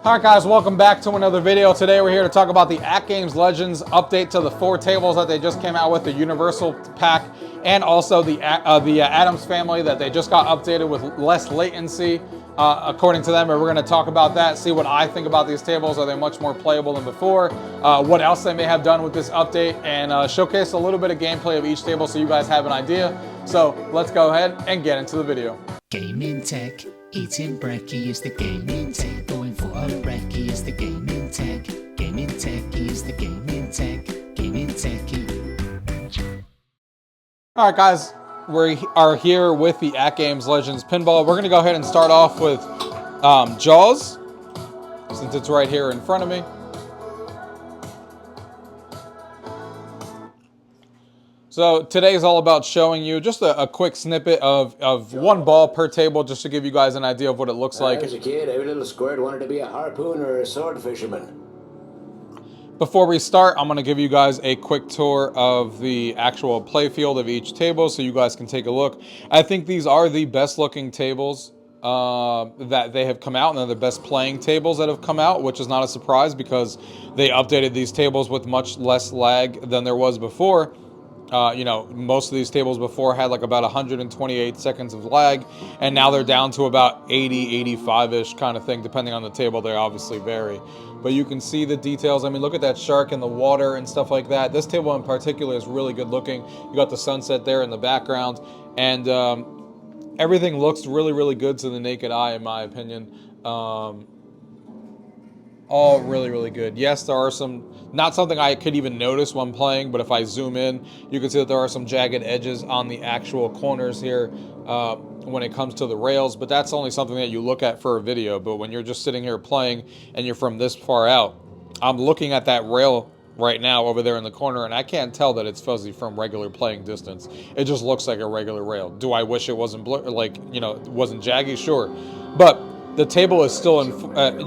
Alright guys, welcome back to another video. Today we're here to talk about the AtGames Legends update to the 4 tables that they just came out with, the Universal Pack, and also the Adams family that they just got updated with less latency, according to them. And we're going to talk about that, see what I think about these tables. Are they much more playable than before? What else they may have done with this update, and showcase a little bit of gameplay of each table so you guys have an idea. So let's go ahead and get into the video. Gaming tech, eating brekkie is the gaming tech. Going for a brekkie is the gaming tech. Gaming techie is the gaming tech. Gaming techie. Alright guys, we are here with the AtGames Legends Pinball. We're going to go ahead and start off with Jaws, since it's right here in front of me. So today's all about showing you just a quick snippet of one ball per table, just to give you guys an idea of what it looks like. As a kid, every little squirt wanted to be a harpooner or a sword fisherman. Before we start, I'm going to give you guys a quick tour of the actual play field of each table so you guys can take a look. I think these are the best looking tables that they have come out, and they're the best playing tables that have come out, which is not a surprise because they updated these tables with much less lag than there was before. You know, most of these tables before had like about 128 seconds of lag, and now they're down to about 80, 85-ish kind of thing, depending on the table. They obviously vary. But you can see the details. I mean, look at that shark in the water and stuff like that. This table in particular is really good looking. You got the sunset there in the background, and everything looks really, really good to the naked eye, in my opinion. All really, really good. Yes, there are some, not something I could even notice when playing, but if I zoom in, you can see that there are some jagged edges on the actual corners here when it comes to the rails, but that's only something that you look at for a video. But when you're just sitting here playing and you're from this far out, I'm looking at that rail right now over there in the corner, and I can't tell that it's fuzzy from regular playing distance. It just looks like a regular rail. Do I wish it wasn't like, you know, it wasn't jaggy? Sure. But the table is still in,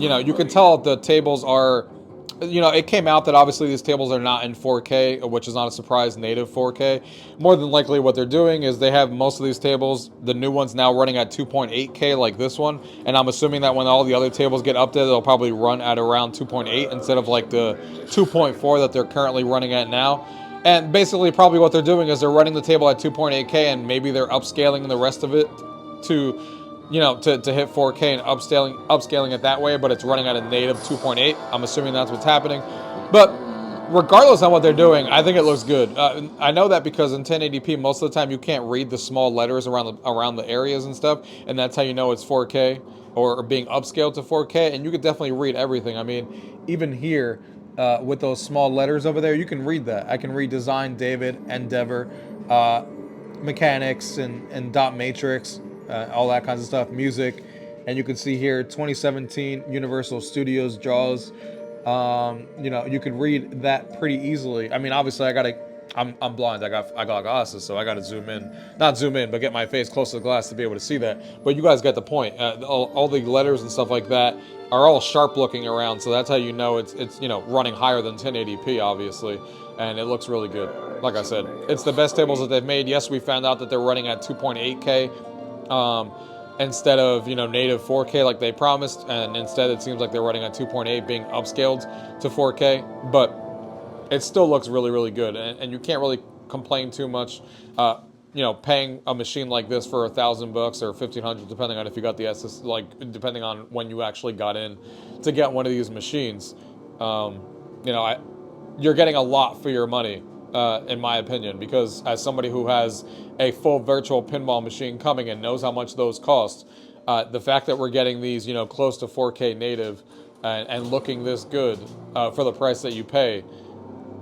you know, you can tell the tables are, you know, it came out that obviously these tables are not in 4K, which is not a surprise, native 4K. More than likely what they're doing is they have most of these tables, the new ones now running at 2.8K like this one, and I'm assuming that when all the other tables get updated, they'll probably run at around 2.8 instead of like the 2.4 that they're currently running at now. And basically probably what they're doing is they're running the table at 2.8K, and maybe they're upscaling the rest of it to, you know, to hit 4K and upscaling it that way, but it's running at a native 2.8. I'm assuming that's what's happening. But regardless on what they're doing, I think it looks good. I know that because in 1080p, most of the time you can't read the small letters around the areas and stuff, and that's how you know it's 4K or being upscaled to 4K, and you could definitely read everything. I mean, even here, with those small letters over there, you can read that. I can read Design David, Endeavor, Mechanics, and Dot Matrix. All that kinds of stuff, music, and you can see here 2017 Universal Studios Jaws. You know, you can read that pretty easily. I mean, obviously I'm blind. I got glasses, so I gotta zoom in, not zoom in, but get my face close to the glass to be able to see that. But you guys get the point. All the letters and stuff like that are all sharp looking around, so that's how you know it's you know, running higher than 1080p, obviously, and it looks really good. Like I said, it's the best tables that they've made. Yes, we found out that they're running at 2.8K. Instead of, you know, native 4K like they promised, and instead it seems like they're running at 2.8 being upscaled to 4K, but it still looks really, really good, and you can't really complain too much, you know, paying a machine like this for $1,000 or $1,500, depending on if you got the SS, like depending on when you actually got in to get one of these machines. You know, you're getting a lot for your money. In my opinion, because as somebody who has a full virtual pinball machine coming and knows how much those cost, the fact that we're getting these, you know, close to 4K native and looking this good for the price that you pay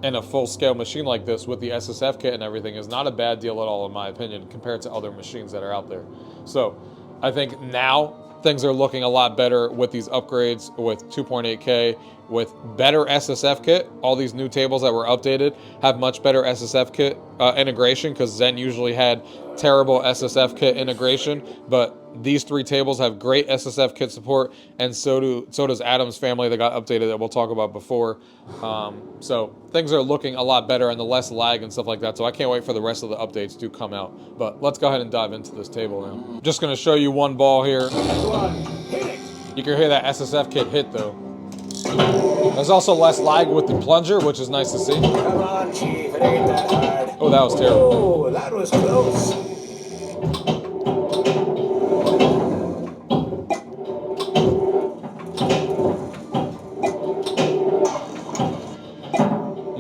in a full-scale machine like this with the SSF kit and everything is not a bad deal at all, in my opinion, compared to other machines that are out there. So I think now things are looking a lot better with these upgrades, with 2.8K, with better SSF kit. All these new tables that were updated have much better SSF kit integration, because Zen usually had terrible SSF kit integration, but these 3 tables have great SSF kit support, and so does Adams family that got updated that we'll talk about before. So things are looking a lot better, and the less lag and stuff like that. So I can't wait for the rest of the updates to come out. But let's go ahead and dive into this table now. Just going to show you one ball here. One, hit it. You can hear that SSF kit hit though. There's also less lag with the plunger, which is nice to see. Come on, Chief, it ain't that hard. Oh, that was terrible. Oh, that was close.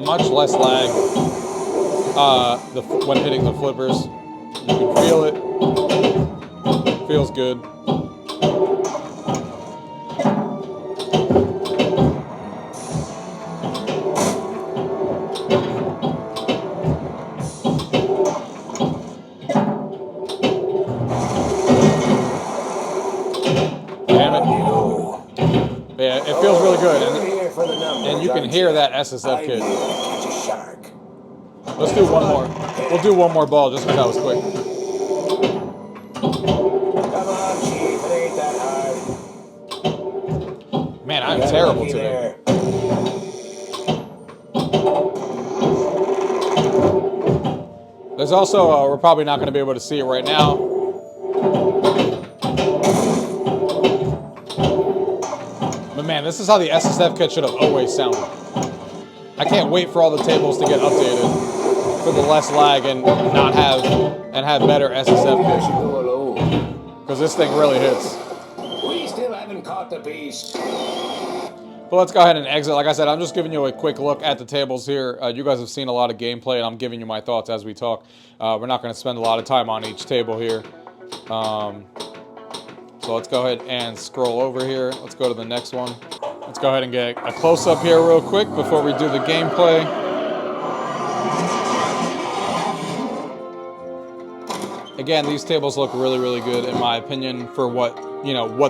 Much less lag when hitting the flippers. You can feel it. Feels good. Damn it. Yeah, it feels really good. And you can hear that SSF kit. Let's do one more. We'll do one more ball just because that was quick. Come on, Chief, it ain't that hard. Man, I'm terrible today. There's also, we're probably not going to be able to see it right now. But man, this is how the SSF kit should have always sounded. I can't wait for all the tables to get updated for the less lag and have better SSF kit. Because this thing really hits. We still haven't caught the beast. But let's go ahead and exit. Like I said, I'm just giving you a quick look at the tables here. You guys have seen a lot of gameplay, and I'm giving you my thoughts as we talk. We're not going to spend a lot of time on each table here. So let's go ahead and scroll over here. Let's go to the next one. Let's go ahead and get a close-up here real quick before we do the gameplay. Again, these tables look really, really good in my opinion for what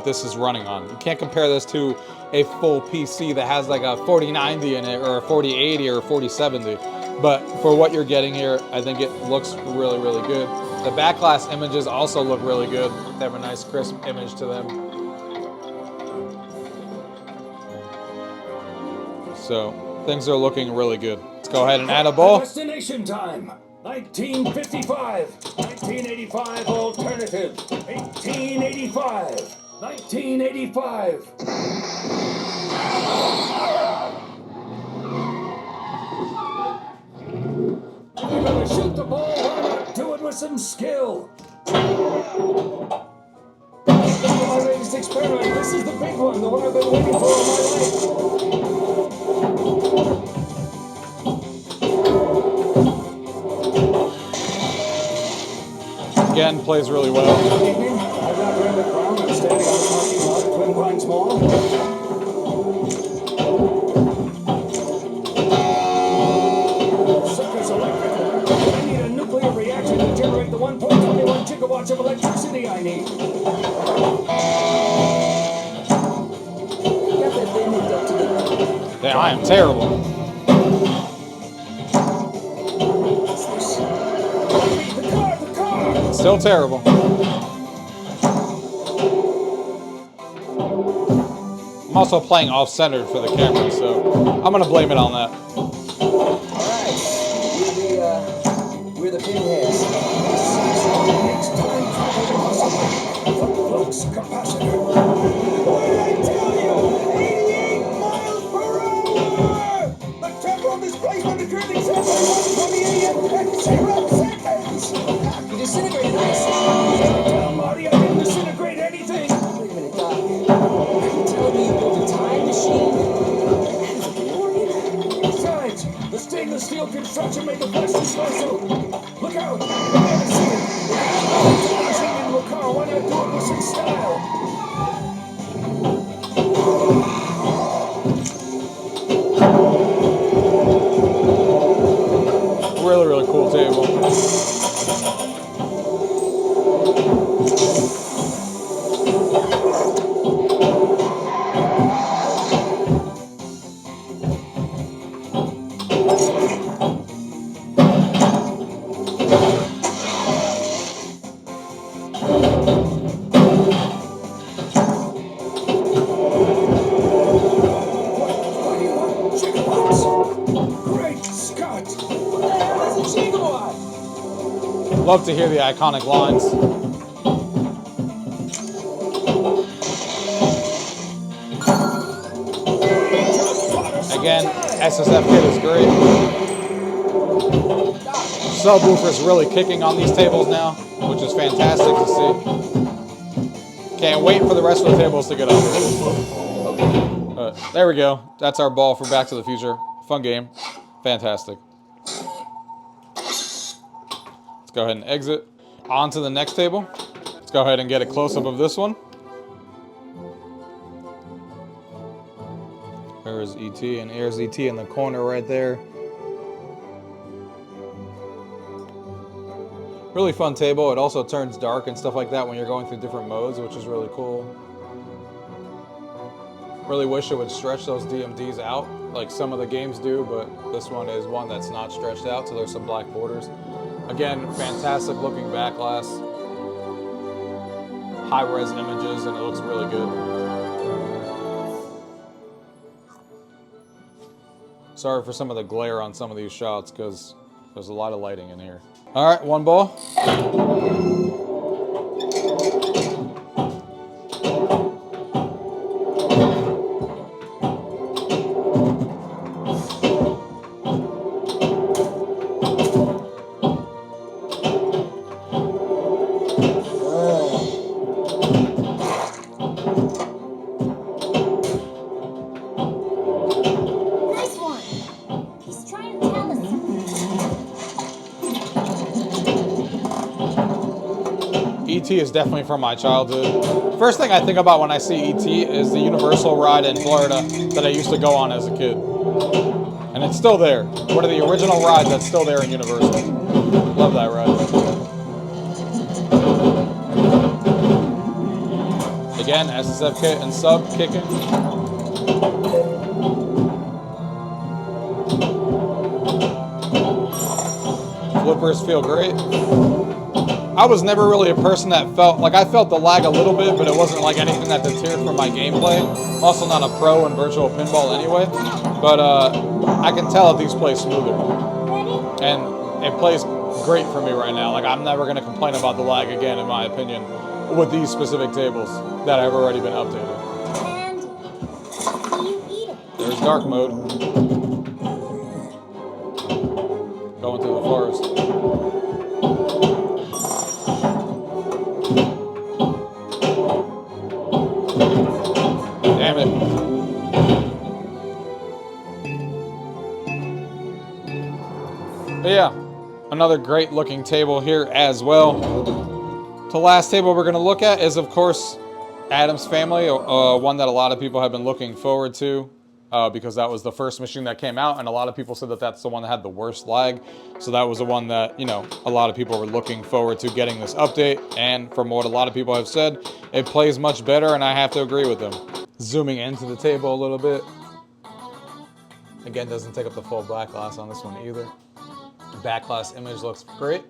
this is running on. You can't compare this to a full PC that has like a 4090 in it or a 4080 or a 4070. But for what you're getting here, I think it looks really, really good. The backglass images also look really good. They have a nice crisp image to them. So things are looking really good. Let's go ahead and add a ball. Destination time. 1955, 1985 alternative, 1885, 1985. If you're gonna shoot the ball, why not do it with some skill? This is my latest experiment. This is the big one, the one I've been waiting for all my life. Again, plays really well. Good evening. I'm Dr. Emmett Brown. I'm standing on the parking lot at Twin Pines Mall. Circus Electrical. I need a nuclear reaction to generate the 1.21 gigawatts of electricity I need. Yeah, I am terrible. Still terrible. I'm also playing off-centered for the camera, so I'm gonna blame it on that. Alright, we're the pinheads. Next time, the flux capacitor. What did I tell you? 88 miles per hour! The tempo of displacement occurred exactly 1:28 and 0 seconds! You disintegrated us! Tell Marty I didn't disintegrate anything! Wait a minute, Doc. Are you telling me you built a time machine? That is a DeLorean. Besides, the stainless steel construction made the flesh disposal. Look out! I haven't seen it. If it's a machine into a car, why not do it with some style? Really, really cool table. Great Scott! What the hell is a gigawatt? Love to hear the iconic lines. Again, SSF kit is great. Subwoofer's really kicking on these tables now, which is fantastic to see. Can't wait for the rest of the tables to get up here. There we go. That's our ball for Back to the Future. Fun game. Fantastic. Let's go ahead and exit. On to the next table. Let's go ahead and get a close-up of this one. There's ET, and there's ET in the corner right there. Really fun table. It also turns dark and stuff like that when you're going through different modes, which is really cool. Really wish it would stretch those DMDs out like some of the games do, but this one is one that's not stretched out, so there's some black borders. Again, fantastic looking back glass. High-res images, and it looks really good. Sorry for some of the glare on some of these shots because there's a lot of lighting in here. All right, one ball. ET is definitely from my childhood. First thing I think about when I see ET is the Universal ride in Florida that I used to go on as a kid. And it's still there. One of the original rides that's still there in Universal. Love that ride. Again, SSF kit and sub kicking. Flippers feel great. I was never really a person that felt, like I felt the lag a little bit, but it wasn't like anything that deterred from my gameplay. I'm also not a pro in virtual pinball anyway, but I can tell that these play smoother. And it plays great for me right now. Like I'm never gonna complain about the lag again, in my opinion, with these specific tables that have already been updated. There's dark mode. Going through the forest. Damn it. But yeah, another great looking table here as well. The last table we're going to look at is, of course, Addams Family, one that a lot of people have been looking forward to because that was the first machine that came out, and a lot of people said that that's the one that had the worst lag. So that was the one that, you know, a lot of people were looking forward to getting this update, and from what a lot of people have said, it plays much better, and I have to agree with them. Zooming into the table a little bit. Again, doesn't take up the full black glass on this one either. Back glass image looks great,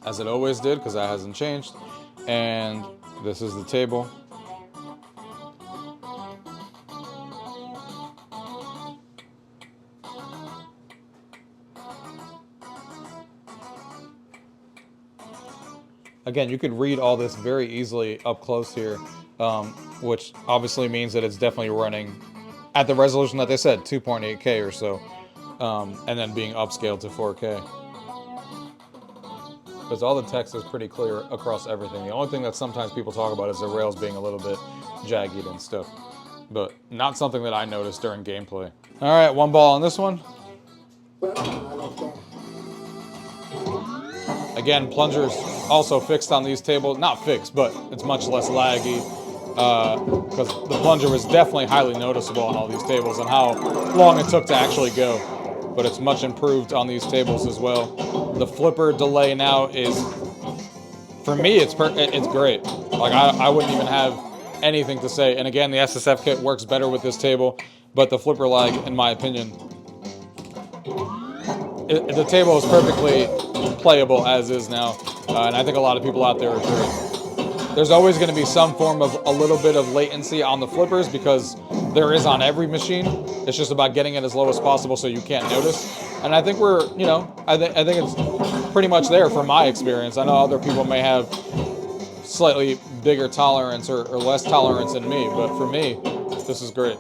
as it always did, because that hasn't changed. And this is the table. Again, you could read all this very easily up close here, which obviously means that it's definitely running at the resolution that they said, 2.8K or so, and then being upscaled to 4K. Because all the text is pretty clear across everything. The only thing that sometimes people talk about is the rails being a little bit jagged and stuff, but not something that I noticed during gameplay. All right, one ball on this one. Again, plungers also fixed on these tables. Not fixed, but it's much less laggy because the plunger was definitely highly noticeable on all these tables and how long it took to actually go. But it's much improved on these tables as well. The flipper delay now is, for me, it's great. Like I wouldn't even have anything to say. And again, the SSF kit works better with this table, but the flipper lag, in my opinion, the table is perfectly playable as is now, and I think a lot of people out there agree. There's always going to be some form of a little bit of latency on the flippers because there is on every machine. It's just about getting it as low as possible so you can't notice. And I think we're, you know, I think it's pretty much there from my experience. I know other people may have slightly bigger tolerance or less tolerance than me, but for me, this is great.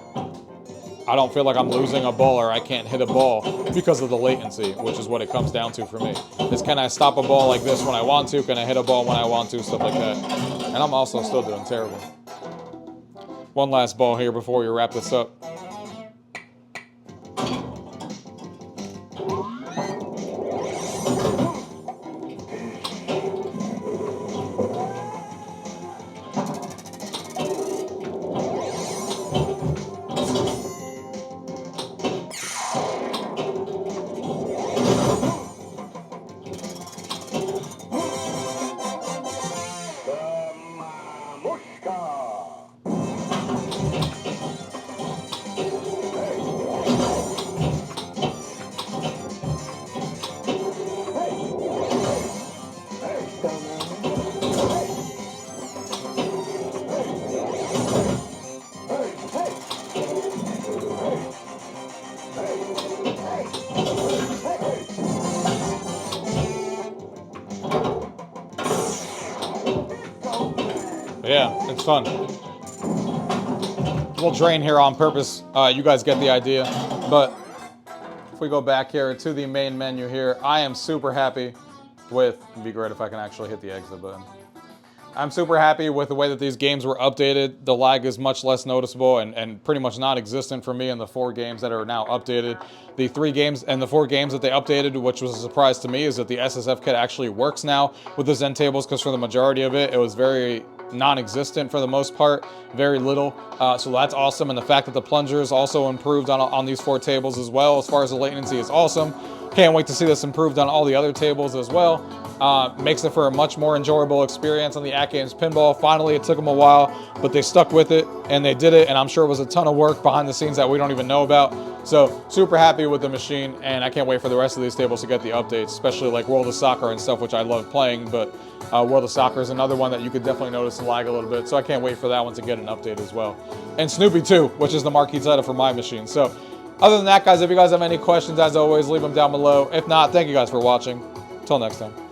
I don't feel like I'm losing a ball or I can't hit a ball because of the latency, which is what it comes down to for me. Is can I stop a ball like this when I want to? Can I hit a ball when I want to? Stuff like that. And I'm also still doing terrible. One last ball here before we wrap this up. Yeah, it's fun. We'll drain here on purpose. You guys get the idea. But if we go back here to the main menu here, I am super happy with, it'd be great if I can actually hit the exit button. I'm super happy with the way that these games were updated. The lag is much less noticeable and pretty much non-existent for me in the 4 games that are now updated. The 3 games and the 4 games that they updated, which was a surprise to me, is that the SSF kit actually works now with the Zen tables, because for the majority of it, it was very non-existent for the most part, very little. So that's awesome. And the fact that the plungers also improved on these 4 tables as well, as far as the latency, is awesome. Can't wait to see this improved on all the other tables as well. Makes it for a much more enjoyable experience on the AtGames Pinball. Finally, it took them a while, but they stuck with it and they did it. And I'm sure it was a ton of work behind the scenes that we don't even know about. So super happy with the machine, and I can't wait for the rest of these tables to get the updates, especially like World of Soccer and stuff, which I love playing. But World of Soccer is another one that you could definitely notice the lag a little bit. So I can't wait for that one to get an update as well. And Snoopy 2, which is the marquee title for my machine. So other than that, guys, if you guys have any questions, as always, leave them down below. If not, thank you guys for watching. Until next time.